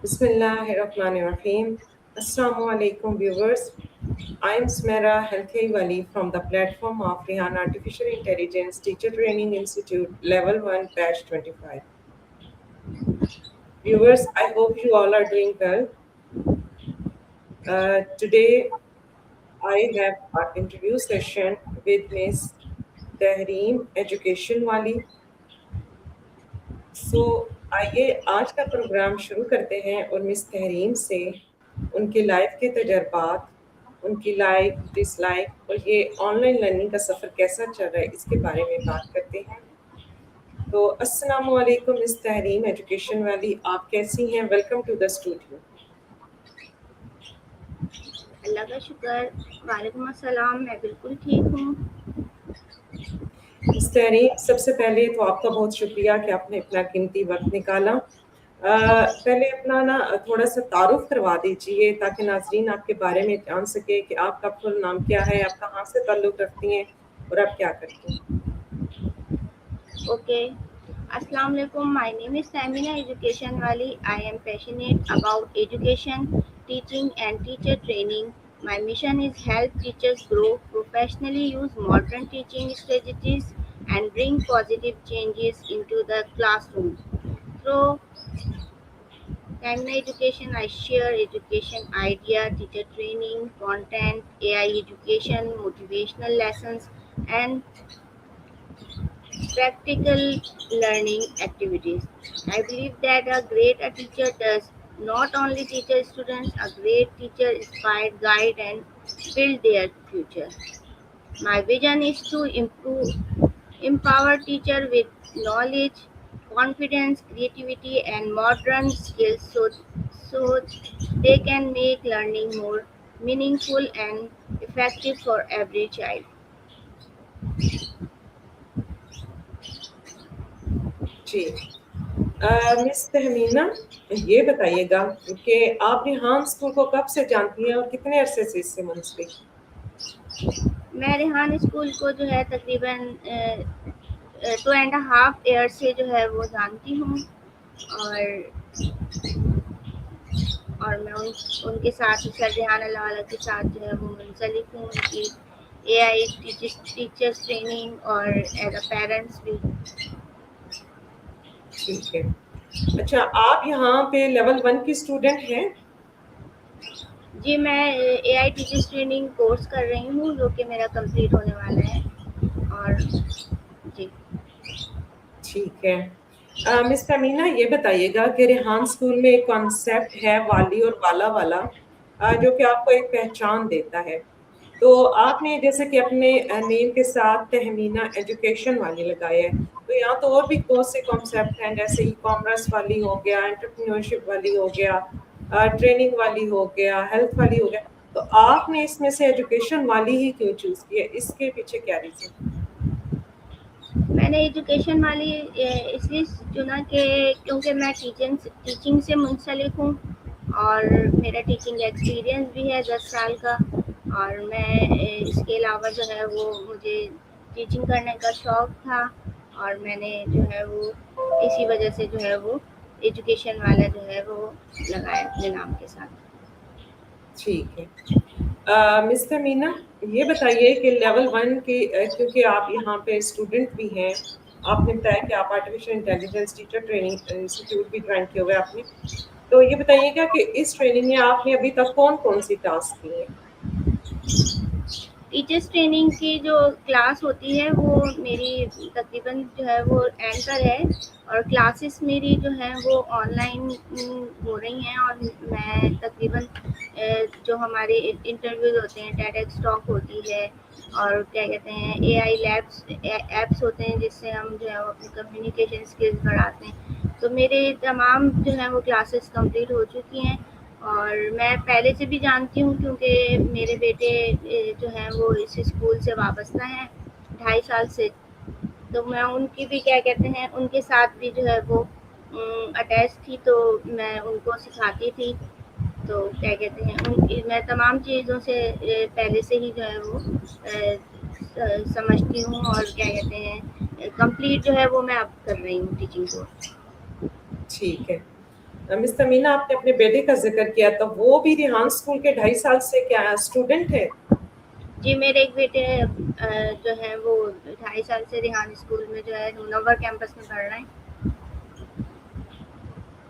Bismillahirrahmanirrahim. Assalamu alaikum viewers. I am Smera Helkeiwali from the platform of Rehan Artificial Intelligence Teacher Training Institute Level 1 Batch 25. Viewers, I hope you all are doing well. Today I have our interview session with Miss Tehreem Education Wali. सो आइए आज का programme शुरू करते हैं और miss Tahreem से उनकी life के तजर्बात, उनकी लाइफ डिसलाइक और ये ऑनलाइन लर्निंग का सफ़र कैसा चल रहा है इसके बारे में बात करते हैं। तो अस्सलाम वालेकुम मिस तहरीम एजुकेशन वाली, आप कैसी हैं? Welcome to the studio. अल्लाह का शुक्र। वालेकुम अस्सलाम, मैं बिल्कुल ठीक हूँ। मिस तहरीम, सबसे पहले तो आपका बहुत शुक्रिया कि आपने अपना कीमती वक्त निकाला। पहले अपना ना थोड़ा सा तारुफ करवा दीजिए ताकि नाजरीन आपके बारे में जान सके कि आपका फुल नाम क्या है, आप कहाँ से ताल्लुक़ रखती हैं और आप क्या करती हैं। Okay. Assalamu alaikum. My name is Samina Education Wali. I am passionate about education, teaching and teacher training. My mission is help teachers grow professionally, use modern teaching strategies and bring positive changes into the classroom. Through Samina Education, I share education idea, teacher training, content, AI education, motivational lessons and practical learning activities. I believe that a great teacher does not only teach students, a great teacher inspire, guide, and build their future. My vision is to empower teachers with knowledge, confidence, creativity, and modern skills so they can make learning more meaningful and effective for every child. जी, miss Tahmina, ये बताइएगा कि आप Rihan school को कब से जानती हैं और कितने अरसे से इससे मुंसलिक? मैं रेहान स्कूल को जो है तकरीबन 2.5 ईयर से जो है वो जानती हूँ और मैं उनके साथ सर रेहान अल्लाह के साथ जो है वो मुंसलिक हूँ, उनकी AI टीचर्स ट्रेनिंग और एज अ पेरेंट्स भी। ठीक है। अच्छा, आप यहाँ पे लेवल 1 की स्टूडेंट हैं? जी, मैं AI टीचर्स ट्रेनिंग कोर्स कर रही हूँ जो कि मेरा कंप्लीट होने वाला है और जी। ठीक है। मिस तमीना, ये बताइएगा कि रेहान स्कूल में एक कॉन्सेप्ट है वाली और वाला वाला, जो कि आपको एक पहचान देता है। तो आपने जैसे कि अपने नेम के साथ तहमीना एजुकेशन वाली लगाया है, तो यहाँ तो और भी बहुत से कॉन्सेप्ट हैं, जैसे ई कॉमर्स वाली हो गया, एंटरप्रेन्योरशिप वाली हो गया, ट्रेनिंग वाली हो गया, हेल्थ वाली हो गया। तो आपने इसमें से एजुकेशन वाली ही क्यों चूज़ की है? इसके पीछे क्या रीज़न? मैंने एजुकेशन वाली इसलिए चुना कि क्योंकि मैं टीचिंग से मुंसलिक हूँ और मेरा टीचिंग एक्सपीरियंस भी है 10 साल का और मैं इसके अलावा जो है वो मुझे टीचिंग करने का शौक़ था और मैंने जो है वो इसी वजह से जो है वो एजुकेशन वाला जो है वो लगाया अपने नाम के साथ। ठीक है। मिस तमीना, ये बताइए कि लेवल 1 की क्योंकि आप यहाँ पे स्टूडेंट भी हैं, आपने बताया कि आप artificial intelligence teacher training institute भी ज्वाइन किया हुआ है आपने। तो ये बताइएगा कि इस ट्रेनिंग में आपने अभी तक कौन-कौन सी टास्क किए हैं? टीचर्स ट्रेनिंग की जो क्लास होती है वो मेरी तकरीबन जो है वो एंड पर है और क्लासेस मेरी जो है वो ऑनलाइन हो रही हैं और मैं तकरीबन जो हमारे इंटरव्यूज होते हैं, टेडेक्स टॉक होती है और क्या कहते हैं AI लैब्स ऐप्स होते हैं जिससे हम जो है वो अपनी कम्युनिकेशन स्किल्स बढ़ाते हैं। तो मेरे तमाम जो है वो क्लासेस कंप्लीट हो चुकी हैं और मैं पहले से भी जानती हूँ क्योंकि मेरे बेटे जो हैं वो इस स्कूल से वाबस्ता हैं 2.5 साल से, तो मैं उनकी भी क्या कहते हैं उनके साथ भी जो है वो अटैच थी, तो मैं उनको सिखाती थी। तो क्या कहते हैं उनकी मैं तमाम चीज़ों से पहले से ही जो है वो समझती हूँ और क्या कहते हैं कंप्लीट जो है वो मैं अब कर रही हूँ टीचिंग कोर्स। ठीक है। मिस तमीना, आपने अपने बेटे का ज़िक्र किया, तो वो भी रेहान स्कूल के 2.5 साल से क्या स्टूडेंट है? जी, मेरे एक बेटे जो है वो 2.5 साल से रेहान स्कूल में जो है मुनव्वर कैंपस में पढ़ रहे हैं।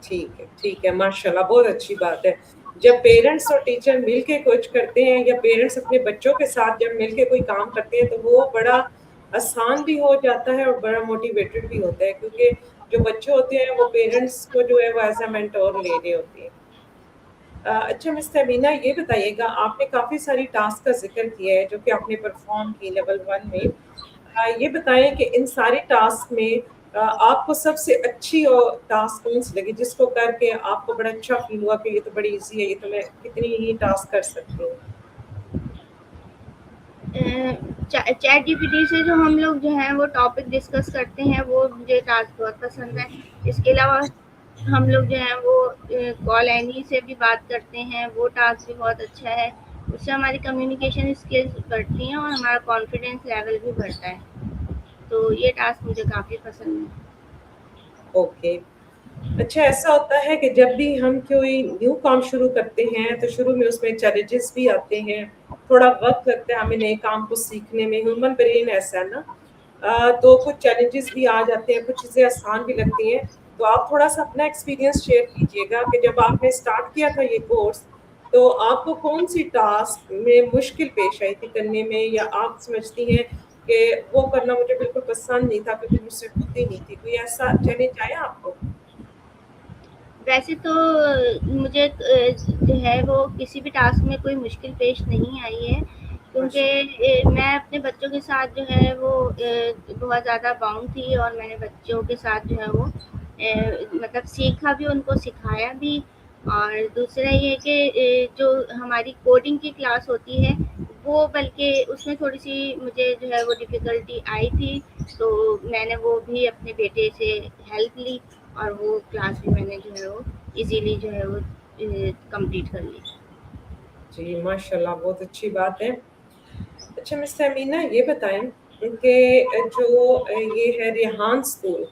ठीक है, माशाल्लाह, बहुत अच्छी बात है। जब पेरेंट्स और टीचर मिल के कुछ करते हैं या पेरेंट्स अपने बच्चों के साथ जब मिल के कोई काम करते हैं, तो वो बड़ा आसान भी हो जाता है और बड़ा मोटिवेटेड भी होता है, क्योंकि जो बच्चे होते हैं वो पेरेंट्स को जो है वो एज़ अ मेंटर ले रहे होते हैं। अच्छा मिस तमीना, ये बताइएगा, आपने काफ़ी सारी टास्क का ज़िक्र किया है जो कि आपने परफ़ॉर्म की लेवल 1 में। ये बताएँ कि इन सारे टास्क में आपको सबसे अच्छी टास्क कौन-सी लगी जिसको करके आपको बड़ा अच्छा फ़ील हुआ कि ये तो बड़ी ईज़ी है, ये तो मैं कितनी ही टास्क कर सकती हूँ? चैट जीपीटी से जो हम लोग जो है वो टॉपिक डिस्कस करते हैं, वो मुझे टास्क बहुत पसंद है। इसके अलावा हम लोग जो है वो कॉल एनी से भी बात करते हैं, वो टास्क भी बहुत अच्छा है। उससे हमारी कम्युनिकेशन स्किल्स बढ़ती हैं और हमारा कॉन्फिडेंस लेवल भी बढ़ता है। तो ये टास्क मुझे काफ़ी पसंद है। ओके। अच्छा, ऐसा होता है कि जब भी हम कोई न्यू काम शुरू करते हैं तो शुरू में उसमें चैलेंजेस भी आते हैं, थोड़ा वक्त लगता है हमें नए काम को सीखने में, ह्यूमन ब्रेन ऐसा है ना। तो कुछ चैलेंजेस भी आ जाते हैं, कुछ चीज़ें आसान भी लगती हैं। तो आप थोड़ा सा अपना एक्सपीरियंस शेयर कीजिएगा कि जब आपने स्टार्ट किया था ये कोर्स, तो आपको कौन सी टास्क में मुश्किल पेश आई थी करने में, या आप समझती हैं कि वो करना मुझे बिल्कुल पसंद नहीं था क्योंकि मुझसे होती नहीं थी, कोई ऐसा चैलेंज आया आपको? वैसे तो मुझे जो है वो किसी भी टास्क में कोई मुश्किल पेश नहीं आई है, क्योंकि माशा मैं अपने बच्चों के साथ जो है वो बहुत ज़्यादा बाउंड थी और मैंने बच्चों के साथ जो है वो मतलब सीखा भी, उनको सिखाया भी। और दूसरा ये है कि जो हमारी कोडिंग की क्लास होती है, वो बल्कि उसमें थोड़ी-सी मुझे जो है वो डिफ़िकल्टी आई थी, तो मैंने वो भी अपने बेटे से हेल्प ली और वो क्लास भी मैंने जो है वो इज़िली जो है वो कंप्लीट कर ली। जी, माशाल्लाह, बहुत अच्छी बात है। अच्छा मिस अमीना, ये बताएँ कि ये है रेहान स्कूल,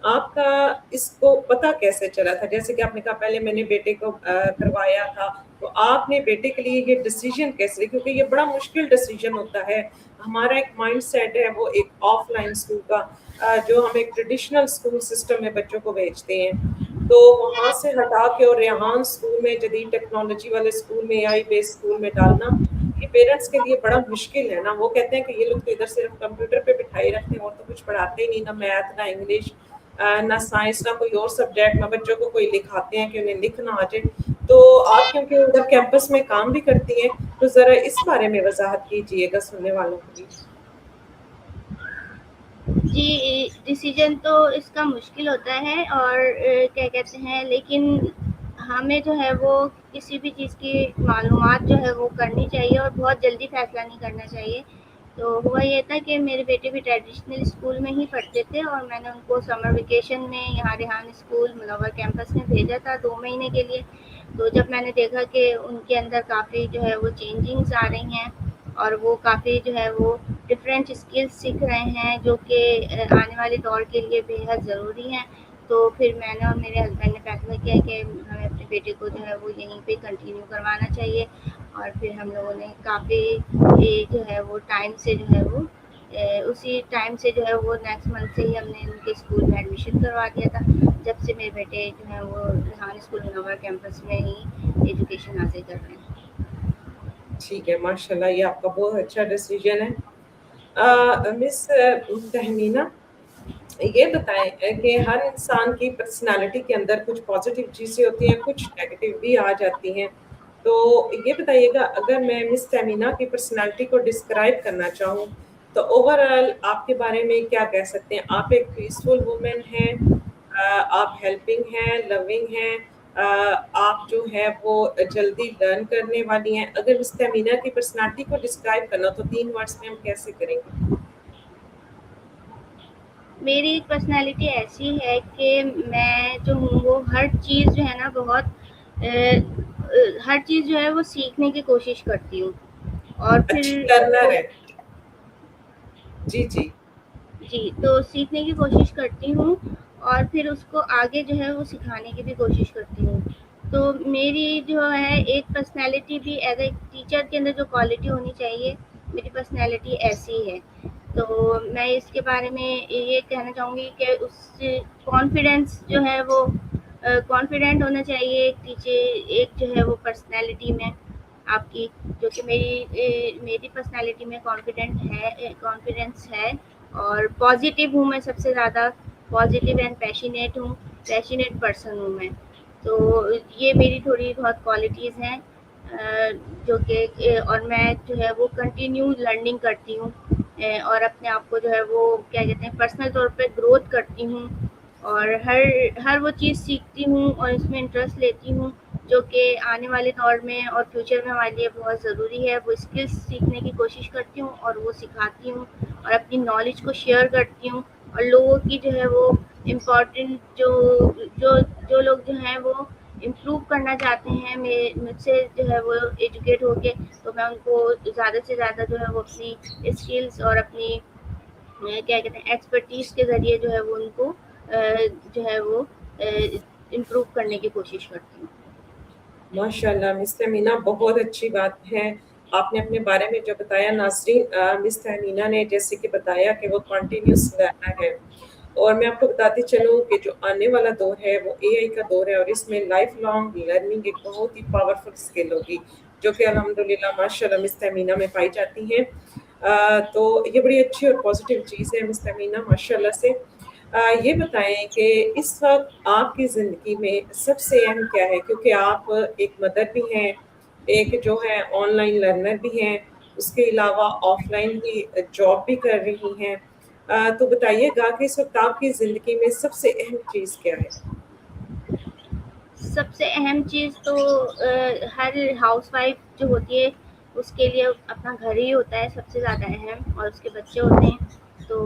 आपका इसको पता कैसे चला था? जैसे कि आपने कहा पहले मैंने बेटे को करवाया था, तो आपने बेटे के लिए ये डिसीज़न कैसे, क्योंकि ये बड़ा मुश्किल डिसीज़न होता है। हमारा एक माइंडसेट है वो एक ऑफलाइन स्कूल का, जो हम एक ट्रेडिशनल स्कूल सिस्टम में बच्चों को भेजते हैं। तो वहाँ से हटा के और रेहान स्कूल में जदीद टेक्नोलॉजी वाले स्कूल में, एआई बेस्ड स्कूल में डालना, ये पेरेंट्स के लिए बड़ा मुश्किल है ना। वो कहते हैं कि ये लोग तो इधर सिर्फ कंप्यूटर पे बिठाए रखते हैं और तो कुछ पढ़ाते ही नहीं, ना मैथ, ना इंग्लिश, ना साइंस, ना कोई और सब्जेक्ट, ना बच्चों को कोई लिखाते हैं कि उन्हें लिखना आ जाए। तो आप क्योंकि उधर कैंपस में काम भी करती हैं, तो ज़रा इस बारे में वज़ाहत कीजिएगा सुनने वालों के लिए। जी, डिसीज़न तो इसका मुश्किल होता है और क्या कहते हैं, लेकिन हमें जो है वो किसी भी चीज़ की मालूमात जो है वो करनी चाहिए और बहुत जल्दी फ़ैसला नहीं करना चाहिए। तो हुआ ये था कि मेरे बेटे भी ट्रेडिशनल स्कूल में ही पढ़ते थे और मैंने उनको समर वेकेशन में यहाँ रेहान स्कूल मुनव्वर कैंपस में भेजा था 2 महीने के लिए। तो जब मैंने देखा कि उनके अंदर काफ़ी जो है वो चेंजिंग्स आ रही हैं और वो काफ़ी जो है वो डिफरेंट स्किल्स सीख रहे हैं, जो कि आने वाले दौर के लिए बेहद ज़रूरी हैं। तो फिर मैंने और मेरे हस्बैंड ने फैसला किया कि हमें अपने बेटे को जो है वो यहीं पे कंटिन्यू करवाना चाहिए। और फिर हम लोगों ने काफ़ी जो है वो टाइम से जो है वो उसी टाइम से जो है वो नेक्स्ट मंथ से ही हमने उनके स्कूल में एडमिशन करवा दिया था, जब से मेरे बेटे जो है वो रेहान स्कूल मुनव्वर कैंपस में ही एजुकेशन हासिल कर रहे हैं। ठीक है, माशाल्लाह, ये आपका बहुत अच्छा डिसीज़न है। मिस तहमीना, ये बताएँ कि हर इंसान की पर्सनैलिटी के अंदर कुछ पॉज़िटिव चीज़ें होती हैं, कुछ नेगेटिव भी आ जाती हैं। तो ये बताइएगा, अगर मैं मिस तहमीना की पर्सनैलिटी को डिस्क्राइब करना चाहूँ, तो ओवरऑल आपके बारे में क्या कह सकते हैं? आप एक पीसफुल वुमन हैं, आप हेल्पिंग हैं, लविंग हैं, आप जो है वो जल्दी लर्न करने वाली हैं। अगर मिस तहमीना की पर्सनैलिटी को डिस्क्राइब करना हो, तो 3 वर्ड्स में हम कैसे करेंगे? मेरी एक पर्सनैलिटी ऐसी है कि मैं जो हूँ वो हर चीज़ जो है ना बहुत हर चीज़ जो है वो सीखने की कोशिश करती हूँ और अच्छी फिर लर्नर उसको है। जी, जी। जी, तो सीखने की कोशिश करती हूँ اور پھر اس کو آگے جو ہے وہ سکھانے کی بھی کوشش کرتی ہوں. تو میری جو ہے ایک پرسنالٹی بھی ایز اے ٹیچر کے اندر جو کوالٹی ہونی چاہیے میری پرسنالٹی ایسی ہے. تو میں اس کے بارے میں یہ کہنا چاہوں گی کہ اس کانفیڈینس جو ہے وہ کانفیڈنٹ ہونا چاہیے ایک ٹیچر ایک جو ہے وہ پرسنالٹی میں آپ کی, جو کہ میری پرسنالٹی میں کانفیڈنس ہے. اور پازیٹیو ہوں میں, سب سے زیادہ پازیٹیو اینڈ پیشنیٹ ہوں, پیشنیٹ پرسن ہوں میں. تو یہ میری تھوڑی بہت کوالٹیز ہیں جو کہ اور میں جو ہے وہ کنٹینیو لرننگ کرتی ہوں اور اپنے آپ کو جو ہے وہ کیا کہتے ہیں پرسنل طور پہ گروتھ کرتی ہوں اور ہر وہ چیز سیکھتی ہوں اور اس میں انٹرسٹ لیتی ہوں جو کہ آنے والے دور میں اور فیوچر میں ہمارے لیے بہت ضروری ہے. وہ اسکلس سیکھنے کی کوشش کرتی ہوں اور وہ سکھاتی ہوں اور اپنی نالج کو شیئر کرتی ہوں. اور لوگوں کی جو ہے وہ امپورٹنٹ جو لوگ جو ہیں وہ امپروو کرنا چاہتے ہیں مجھ سے جو ہے وہ ایجوکیٹ ہو کے, تو میں ان کو زیادہ سے زیادہ جو ہے وہ اپنی اسکلس اور اپنی کیا کہتے ہیں ایکسپرٹیز کے ذریعے جو ہے وہ ان کو جو ہے وہ امپروو کرنے کی کوشش کرتی ہوں. ماشاء اللہ مس تہمینہ, بہت اچھی بات ہے. آپ نے اپنے بارے میں جو بتایا ناظرین, مس تہمینہ نے جیسے کہ بتایا کہ وہ کنٹینیوس رہنا ہے, اور میں آپ کو بتاتی چلوں کہ جو آنے والا دور ہے وہ اے آئی کا دور ہے, اور اس میں لائف لانگ لرننگ ایک بہت ہی پاورفل اسکل ہوگی جو کہ الحمدللہ ماشاء اللہ مس تہمینہ میں پائی جاتی ہیں. تو یہ بڑی اچھی اور پازیٹیو چیز ہے مس تہمینہ, ماشاء اللہ سے. یہ بتائیں کہ اس وقت آپ کی زندگی میں سب سے اہم کیا ہے, کیونکہ آپ ایک مدر بھی ہیں, ایک جو ہے آن لائن لرنر بھی ہیں, اس کے علاوہ آف لائن بھی جاب بھی کر رہی ہیں. تو بتائیے گا کہ اس وقت آپ کی زندگی میں سب سے اہم چیز کیا ہے؟ سب سے اہم چیز تو ہر ہاؤس وائف جو ہوتی ہے اس کے لیے اپنا گھر ہی ہوتا ہے سب سے زیادہ اہم, اور اس کے بچے ہوتے ہیں. تو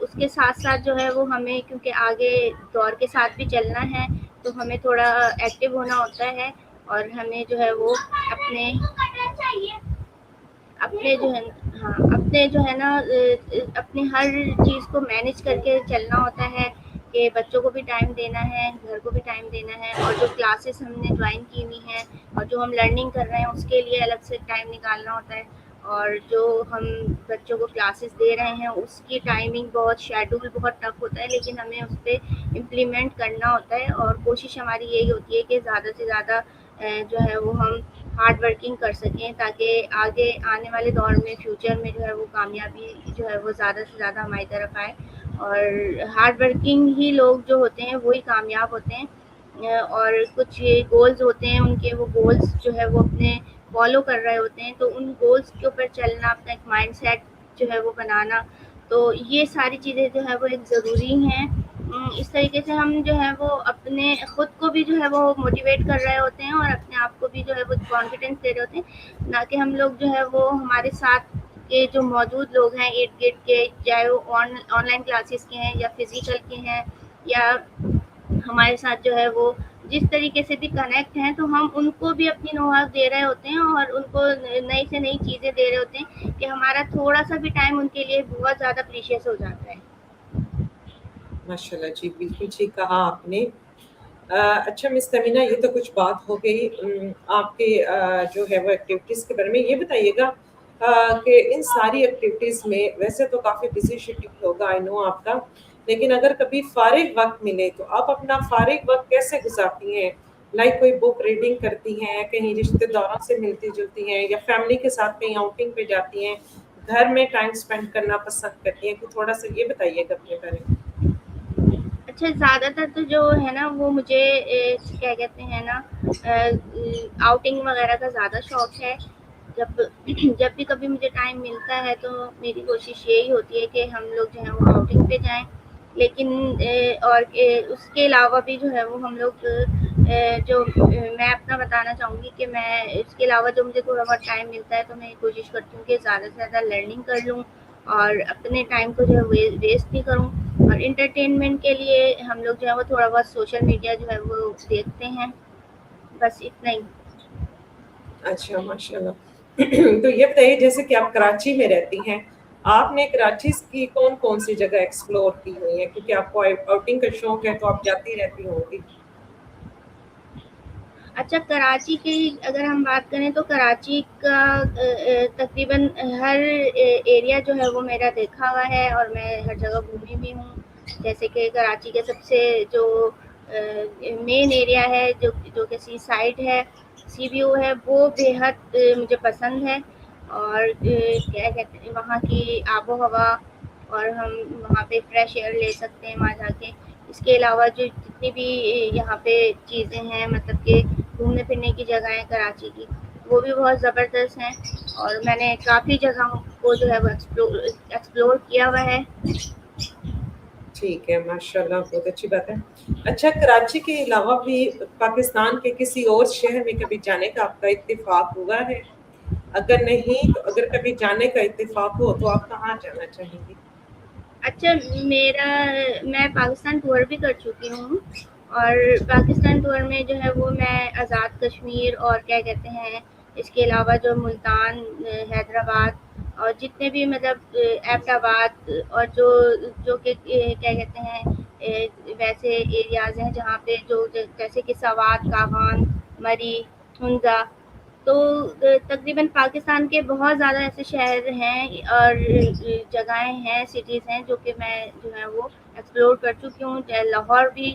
اس کے ساتھ ساتھ جو ہے وہ ہمیں کیونکہ آگے دور کے ساتھ بھی چلنا ہے تو ہمیں تھوڑا ایکٹیو ہونا ہوتا ہے, اور ہمیں جو ہے وہ اپنے جو ہے ہاں اپنے جو ہے نا اپنے ہر چیز کو مینیج کر کے چلنا ہوتا ہے کہ بچوں کو بھی ٹائم دینا ہے, گھر کو بھی ٹائم دینا ہے, اور جو کلاسز ہم نے جوائن کی ہوئی ہیں اور جو ہم لرننگ کر رہے ہیں اس کے لیے الگ سے ٹائم نکالنا ہوتا ہے. اور جو ہم بچوں کو کلاسز دے رہے ہیں اس کی ٹائمنگ بہت شیڈول بہت ٹف ہوتا ہے, لیکن ہمیں اس پہ امپلیمنٹ کرنا ہوتا ہے. اور کوشش ہماری یہی ہوتی ہے کہ زیادہ سے زیادہ جو ہے وہ ہم ہارڈ ورکنگ کر سکیں تاکہ آگے آنے والے دور میں فیوچر میں جو ہے وہ کامیابی جو ہے وہ زیادہ سے زیادہ ہماری طرف آئے. اور ہارڈ ورکنگ ہی لوگ جو ہوتے ہیں وہی کامیاب ہوتے ہیں. اور کچھ گولز ہوتے ہیں ان کے, وہ گولز جو ہے وہ اپنے فالو کر رہے ہوتے ہیں, تو ان گولز کے اوپر چلنا, اپنا ایک مائنڈ سیٹ جو ہے وہ بنانا, تو یہ ساری چیزیں جو ہے وہ ایک ضروری ہیں. اس طریقے سے ہم جو ہے وہ اپنے خود کو بھی جو ہے وہ موٹیویٹ کر رہے ہوتے ہیں اور اپنے آپ کو بھی جو ہے وہ کانفیڈینس دے رہے ہوتے ہیں, نہ کہ ہم لوگ جو ہے وہ ہمارے ساتھ کے جو موجود لوگ ہیں ارد گرد کے, چاہے وہ آن لائن کلاسز کے ہیں یا فزیکل کے ہیں یا ہمارے ساتھ جو ہے وہ جس طریقے سے بھی کنیکٹ ہیں, تو ہم ان کو بھی اپنی نوحات دے رہے ہوتے ہیں اور ان کو نئی سے نئی چیزیں دے رہے ہوتے ہیں کہ ہمارا تھوڑا سا بھی ٹائم ان کے لیے بہت زیادہ پریشیس ہو جاتا ہے. ماشاء اللہ, جی بالکل ٹھیک کہا آپ نے. اچھا مس تہمینہ, یہ تو کچھ بات ہو گئی آپ کے جو ہے وہ ایکٹیویٹیز کے بارے میں. یہ بتائیے گا کہ ان ساری ایکٹیویٹیز میں ویسے تو کافی بزی شیڈیول ہوگا آئی نو آپ کا, لیکن اگر کبھی فارغ وقت ملے تو آپ اپنا فارغ وقت کیسے گزارتی ہیں؟ لائک کوئی بک ریڈنگ کرتی ہیں, کہیں رشتے داروں سے ملتی جلتی ہیں, یا فیملی کے ساتھ کہیں آؤٹنگ پہ جاتی ہیں, گھر میں ٹائم اسپینڈ کرنا پسند کرتی ہیں؟ کہ تھوڑا سا یہ بتائیے گا اپنے بارے میں. اچھا, زیادہ تر تو جو ہے نا وہ مجھے کیا کہتے ہیں نا آؤٹنگ وغیرہ کا زیادہ شوق ہے. جب بھی کبھی مجھے ٹائم ملتا ہے تو میری کوشش یہی ہوتی ہے کہ ہم لوگ جو ہے وہ آؤٹنگ پہ جائیں. لیکن اور اس کے علاوہ بھی جو ہے وہ ہم لوگ جو میں اپنا بتانا چاہوں گی کہ میں اس کے علاوہ جو مجھے تھوڑا بہت ٹائم ملتا ہے تو میں کوشش کرتی ہوں کہ زیادہ سے زیادہ لرننگ کر لوں اور اپنے ٹائم کو جو ہے ویسٹ نہیں کروں. اور انٹرٹینمنٹ کے لیے ہم لوگ جو ہے وہ تھوڑا بہت سوشل میڈیا جو ہے وہ دیکھتے ہیں, بس اتنا ہی. اچھا ماشاء اللہ. تو یہ بتائیے, جیسے کہ آپ کراچی میں رہتی ہیں, आपने कराची की कौन-कौन सी जगह एक्सप्लोर की हुई है? क्योंकि आपको आउटिंग का शौक है, तो आप जाती रहती होंगी। अच्छा, कराची की अगर हम बात करें तो कराची का तकरीबन हर एरिया जो है वो मेरा देखा हुआ है और मैं हर जगह घूमी भी हूँ। जैसे कि कराची के सबसे जो मेन एरिया है जो कि सी साइड है, सी व्यू है, वो बेहद मुझे पसंद है। और क्या कहते हैं वहाँ की आबो हवा, और हम वहाँ पे फ्रेश एयर ले सकते हैं वहाँ जाके। इसके अलावा जो जितनी भी यहाँ पे चीज़ें हैं, मतलब कि घूमने फिरने की जगह है कराची की, वो भी बहुत ज़बरदस्त हैं। और मैंने काफ़ी जगहों को जो है वो एक्सप्लोर किया हुआ है। ठीक है, माशाल्लाह, बहुत अच्छी बात है। अच्छा, कराची के अलावा भी पाकिस्तान के किसी और शहर में कभी जाने का आपका इत्तेफ़ाक हुआ है? अगर नहीं, तो अगर कभी जाने का इत्तेफ़ाक हो, तो आप कहाँ जाना चाहेंगी? अच्छा, मेरा मैं पाकिस्तान टूर भी कर चुकी हूँ, और पाकिस्तान टूर में जो है वो मैं आज़ाद कश्मीर और क्या कहते हैं, इसके अलावा जो मुल्तान, हैदराबाद और जितने भी मतलब एबटाबाद और जो जो कि क्या कहते हैं वैसे एरियाज़ हैं जहाँ पे जो जैसे कि सवात, कागान, मरी, हुंजा, तो तकरीबन पाकिस्तान के बहुत ज़्यादा ऐसे शहर हैं और जगहें हैं, सिटीज़ हैं जो कि मैं जो है वो एक्सप्लोर कर चुकी हूँ। लाहौर भी,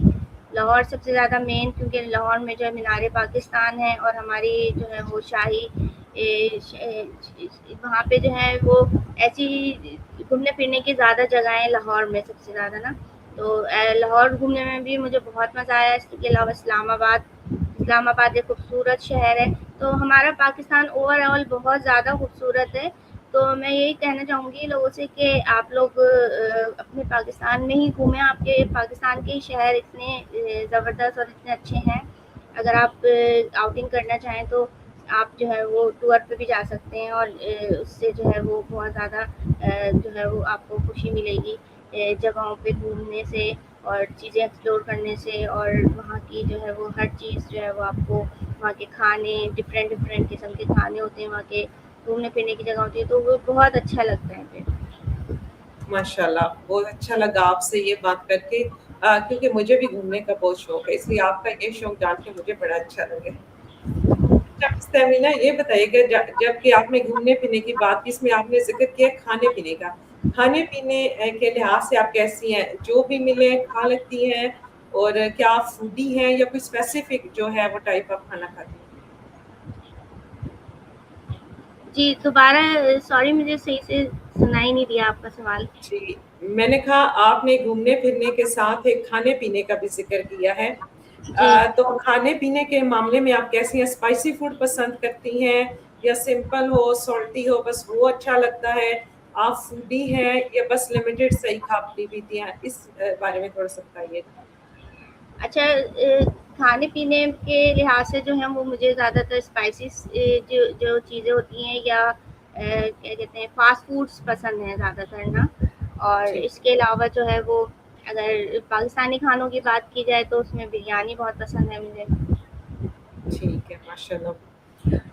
लाहौर सबसे ज़्यादा मेन, क्योंकि लाहौर में जो है मीनार पाकिस्तान है और हमारी जो है वो शाही वहाँ पे जो है वो ऐसी घूमने फिरने की ज़्यादा जगह है लाहौर में सबसे ज़्यादा ना। तो लाहौर घूमने में भी मुझे बहुत मज़ा आया। इसके अलावा इस्लामाबाद, इस्लामाबाद एक खूबसूरत शहर है। तो हमारा पाकिस्तान ओवरऑल बहुत ज़्यादा खूबसूरत है। तो मैं यही कहना चाहूँगी लोगों से कि आप लोग अपने पाकिस्तान में ही घूमें। आपके पाकिस्तान के शहर इतने ज़बरदस्त और इतने अच्छे हैं। अगर आप आउटिंग करना चाहें तो आप जो है वो टूर पे भी जा सकते हैं, और उससे जो है वो बहुत ज़्यादा जो है वो आपको खुशी मिलेगी जगहों पे घूमने से और चीज़ें एक्सप्लोर करने से। और वहाँ की जो है वो हर चीज़ जो है वो आपको, वहाँ के खाने, डिफरेंट डिफरेंट किस्म के खाने होते हैं, वहाँ के घूमने फिरने की जगह होती है, तो वो बहुत अच्छा लगता है फिर। माशाल्लाह, बहुत अच्छा लगा आपसे ये बात करके, क्योंकि मुझे भी घूमने का बहुत शौक है, इसलिए आपका ये शौक जान के मुझे बड़ा अच्छा लगा। अच्छा, तहमीना, ये बताइएगा, जब कि आपने घूमने फिरने की बात की, इसमें आपने जिक्र किया खाने पीने का। खाने पीने के लिहाज से आप कैसी हैं? जो भी मिले खा लेती हैं? और क्या आप फूडी हैं या कोई स्पेसिफिक जो है वो टाइप आप खाना खाती हैं? जी, दोबारा सॉरी, मुझे सही से सुनाई नहीं दिया आपका सवाल। जी, मैंने कहा आपने घूमने फिरने के साथ एक खाने पीने का भी जिक्र किया है। जी। तो खाने पीने के मामले में आप कैसी हैं? स्पाइसी फूड पसंद करती हैं या सिंपल हो, सॉल्टी हो, बस वो अच्छा लगता है? आप फूडी हैं या बस लिमिटेड सही खाती पीती हैं? इस बारे में थोड़ा सा बताइए। अच्छा, खाने-पीने के लिहाज से जो है वो मुझे ज़्यादातर स्पाइसेस जो जो चीज़ें होती हैं, या क्या कहते हैं, फ़ास्ट फूड्स पसंद हैं ज़्यादातर ना। और ठीक इसके अलावा जो है वो अगर पाकिस्तानी खानों की बात की जाए तो उसमें बिरयानी बहुत पसंद है मुझे। ठीक है, माशाल्लाह।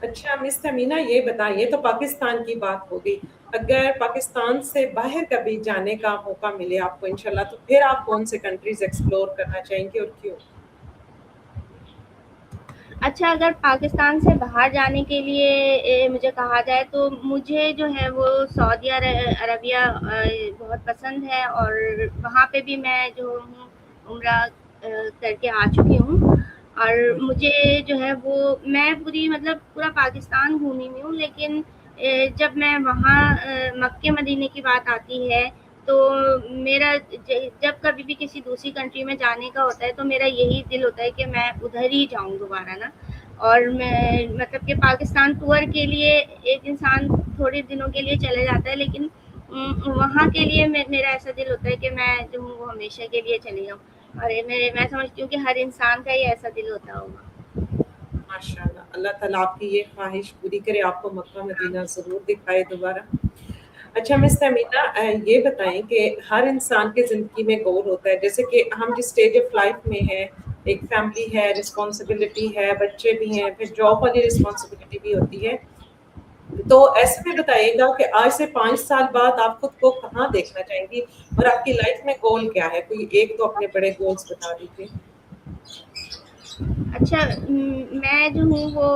अच्छा मिस तमीना, ये बताइए, तो पाकिस्तान की बात हो गई, अगर पाकिस्तान से बाहर कभी जाने का मौका मिले आपको इंशाल्लाह, तो फिर आप कौन से कंट्रीज एक्सप्लोर करना चाहेंगे और क्यों? अच्छा, अगर पाकिस्तान से बाहर जाने के लिए मुझे कहा जाए तो मुझे जो है वो सऊदी अरबिया बहुत पसंद है, और वहाँ पे भी मैं जो हूँ उम्रा करके आ चुकी हूँ। और हम्म, मुझे जो है वो, मैं पूरी मतलब पूरा पाकिस्तान घूमी हुई हूँ, लेकिन जब मैं वहाँ मक्के मदीने की बात आती है तो मेरा जब कभी भी किसी दूसरी कंट्री में जाने का होता है तो मेरा यही दिल होता है कि मैं उधर ही जाऊँ दोबारा ना। और मैं मतलब कि पाकिस्तान टूर के लिए एक इंसान थोड़े दिनों के लिए चले जाता है, लेकिन वहाँ के लिए मेरा ऐसा दिल होता है कि मैं जो हूँ वो हमेशा के लिए चली जाऊँ। और ये मेरे मैं समझती हूँ कि हर इंसान का ही ऐसा दिल होता होगा। माशाल्लाह, अल्लाह ताला आपकी ये ख्वाहिश पूरी करे, आपको मक्का मदीना जरूर दिखाए दोबारा। अच्छा मिस तमीना, ये बताएं कि हर इंसान की जिंदगी में गोल होता है, जैसे कि हम जिस स्टेज ऑफ लाइफ में हैं, एक फैमिली है, रिस्पॉन्सिबिलिटी है, बच्चे भी हैं, फिर जॉब वाली रिस्पॉन्सिबिलिटी भी होती है। तो ऐसे में बताइएगा कि आज से 5 साल बाद आप खुद को कहाँ देखना चाहेंगी और आपकी लाइफ में गोल क्या है? कोई एक तो अपने बड़े गोल्स बता दीजिए। अच्छा, मैं जो हूँ वो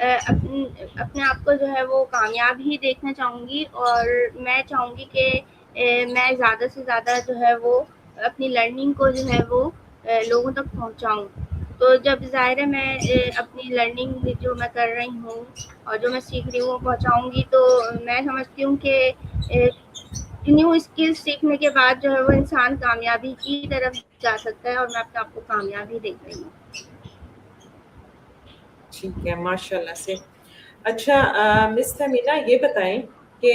अपने आप को जो है वो कामयाब ही देखना चाहूँगी, और मैं चाहूँगी कि मैं ज़्यादा से ज़्यादा जो है वो अपनी लर्निंग को जो है वो लोगों तक पहुँचाऊँ। तो जब ज़ाहिर है मैं अपनी लर्निंग जो मैं कर रही हूँ और जो मैं सीख रही हूँ वो पहुँचाऊँगी, तो मैं समझती हूँ कि न्यू स्किल्स सीखने के बाद जो है वो इंसान कामयाबी की तरफ जा सकता है, और मैं अपने आप को कामयाब ही देख रही हूँ। ठीक है, माशाल्लाह से। अच्छा मिस तमीना ये बताएं कि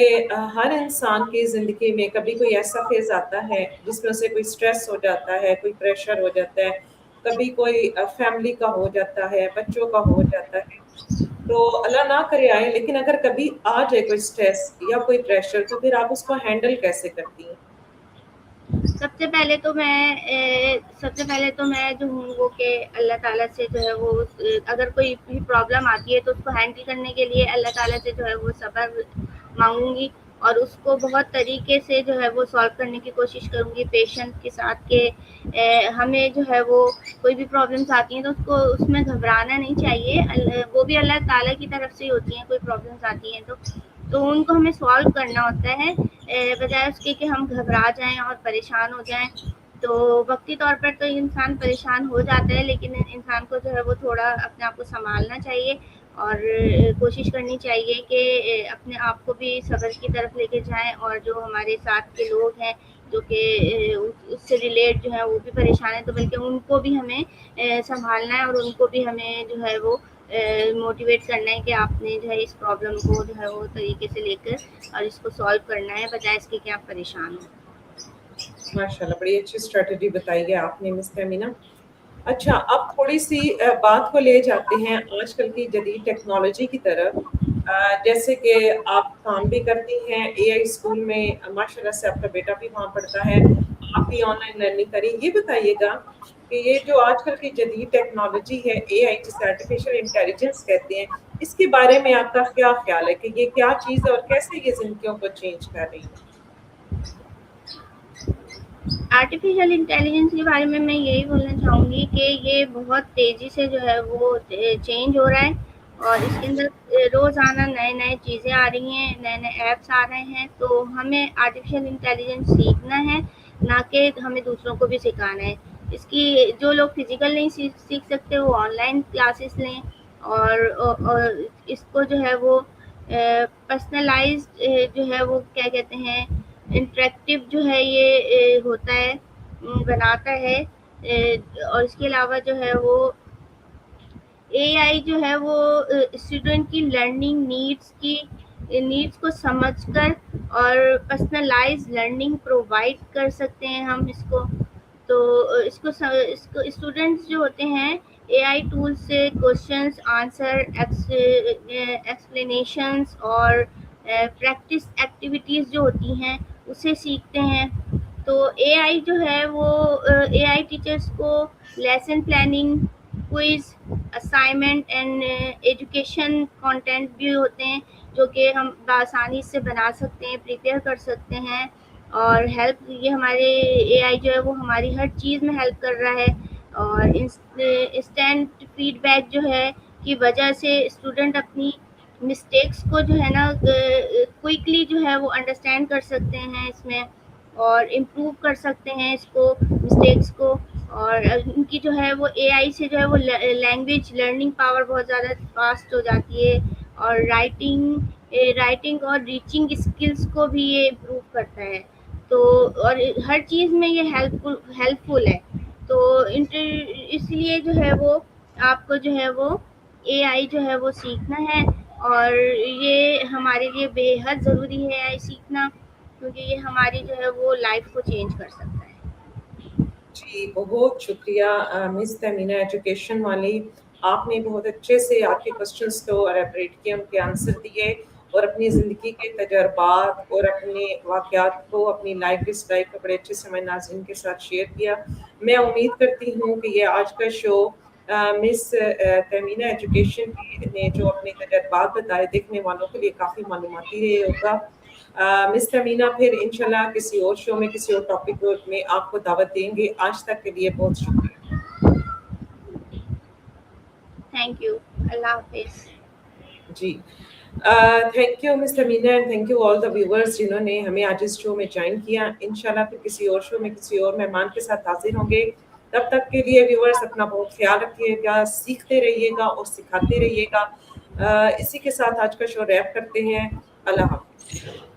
हर इंसान की ज़िंदगी में कभी कोई ऐसा फेज़ आता है जिसमें उसे कोई स्ट्रेस हो जाता है, कोई प्रेशर हो जाता है, कभी कोई फैमिली का हो जाता है, बच्चों का हो जाता है। तो अल्लाह ना करे आए, लेकिन अगर कभी आ जाए कोई स्ट्रेस या कोई प्रेशर तो फिर आप उसको हैंडल कैसे करती हैं? सबसे पहले तो मैं जो हूँ वो कि अल्लाह ताला से जो है वो अगर कोई भी प्रॉब्लम आती है तो उसको हैंडल करने के लिए अल्लाह ताला से जो है वो सब्र मांगूंगी, और उसको बहुत तरीके से जो है वो सॉल्व करने की कोशिश करूंगी पेशेंस के साथ के हमें जो है वो कोई भी प्रॉब्लम्स आती हैं तो उसको उसमें घबराना नहीं चाहिए। वो भी अल्लाह ताला की तरफ से ही होती हैं, कोई प्रॉब्लम्स आती हैं तो उनको हमें सॉल्व करना होता है, बजाय उसके कि हम घबरा जाएं और परेशान हो जाएं। तो वक्ती तौर पर तो इंसान परेशान हो जाता है, लेकिन इंसान को जो है वो थोड़ा अपने आप को संभालना चाहिए, और कोशिश करनी चाहिए कि अपने आप को भी सब्र की तरफ लेके जाएं, और जो हमारे साथ के लोग हैं जो कि उससे रिलेट जो है वो भी परेशान है, तो बल्कि उनको भी हमें संभालना है, और उनको भी हमें जो है वो मोटिवेट करना है कि आपने जो है इस प्रॉब्लम को जो है वो तरीके से लेकर और इसको सॉल्व करना है, बजाय इसके कि आप परेशान हो। माशाल्लाह, बड़ी अच्छी स्ट्रेटजी बताई है आपने मिस तमीना। अच्छा, अब थोड़ी-सी बात को ले जाते हैं आजकल की जदीद टेक्नोलॉजी की तरफ। जैसे कि आप काम भी करती हैं एआई स्कूल में, माशाल्लाह से आपका बेटा भी वहाँ पढ़ता है, आप भी ऑनलाइन लर्निंग करी। ये बताइएगा कि ये जो आजकल की जदीद टेक्नोलॉजी है एआई जिसे आर्टिफिशियल इंटेलिजेंस कहते हैं, इसके बारे में आपका क्या ख़्याल है कि ये क्या चीज़ है और कैसे ये ज़िंदगियों को चेंज कर रही है? आर्टिफिशियल इंटेलिजेंस के बारे में मैं यही बोलना चाहूँगी कि ये बहुत तेज़ी से जो है वो चेंज हो रहा है, और इसके अंदर रोज़ाना नए-नए चीज़ें आ रही हैं, नए-नए ऐप्स आ रहे हैं, तो हमें आर्टिफिशियल इंटेलिजेंस सीखना है, ना कि हमें दूसरों को भी सिखाना है। इसकी जो लोग फिज़िकल नहीं सीख सकते वो ऑनलाइन क्लासेस लें, और इसको जो है वो पर्सनलाइज़्ड जो है वो क्या कहते हैं इंटरेक्टिव जो है ये होता है, बनाता है, और इसके अलावा जो है वो एआई जो है वो स्टूडेंट की लर्निंग नीड्स को समझकर और पर्सनलाइज्ड लर्निंग प्रोवाइड कर सकते हैं हम इसको। तो इसको स्टूडेंट्स जो होते हैं एआई टूल से क्वेश्चंस आंसर एक्सप्लेनेशंस और प्रैक्टिस एक्टिविटीज़ जो होती हैं उसे सीखते हैं। तो एआई जो है वो एआई टीचर्स को lesson planning, quiz, assignment and education content भी होते हैं जो कि हम आसानी से बना सकते हैं, प्रिपेयर कर सकते हैं, और हेल्प ये हमारे एआई जो है वो हमारी हर चीज़ में हेल्प कर रहा है। और इंस्टेंट फीडबैक जो है की वजह से स्टूडेंट अपनी मिस्टेक्स को जो है ना क्विकली जो है वो अंडरस्टैंड कर सकते हैं इसमें, और इम्प्रूव कर सकते हैं इसको मिस्टेक्स को। और उनकी जो है वो एआई से जो है वो लैंग्वेज लर्निंग पावर बहुत ज़्यादा फास्ट हो जाती है, और राइटिंग और रीचिंग स्किल्स को भी ये इम्प्रूव करता है। तो और हर चीज़ में ये हेल्पफुल है। तो इसलिए जो है वो आपको जो है वो एआई जो है वो सीखना है, और ये हमारे लिए बेहद ज़रूरी है एआई सीखना, क्योंकि ये हमारी जो है वो लाइफ को चेंज कर सकता है। जी, बहुत शुक्रिया मिस तमीना एजुकेशन वाली। आपने बहुत अच्छे से आपके क्वेश्चंस को एलैबोरेट किया, उनके आंसर दिए और अपनी ज़िंदगी के तजर्बात और अपने वाक़यात को, अपनी लाइफ इस लाइफ को बड़े अच्छे से हमारे नाज़रीन के साथ शेयर किया। मैं उम्मीद करती हूँ कि ये आज का शो मिस तहमीना एजुकेशन ने जो अपने तजर्बात बताए, देखने वालों के लिए काफ़ी मालूमाती रहे होगा। मिस तहमीना, फिर इंशाल्लाह किसी और शो में, किसी और टॉपिक में आपको दावत देंगे। आज तक के लिए बहुत शुक्रिया। Thank you. अल्लाह हाफ़िज़। जी, thank you miss Tamina and thank you all the viewers जिन्होंने हमें आज इस शो में ज्वाइन किया। इंशाल्लाह फिर किसी और शो में किसी और मेहमान के साथ हाजिर होंगे। तब तक के लिए व्यूअर्स अपना बहुत ख्याल रखिएगा, सीखते रहिएगा और सिखाते रहिएगा। इसी के साथ आज का शो रैप करते हैं। अल्लाह हाफिज़।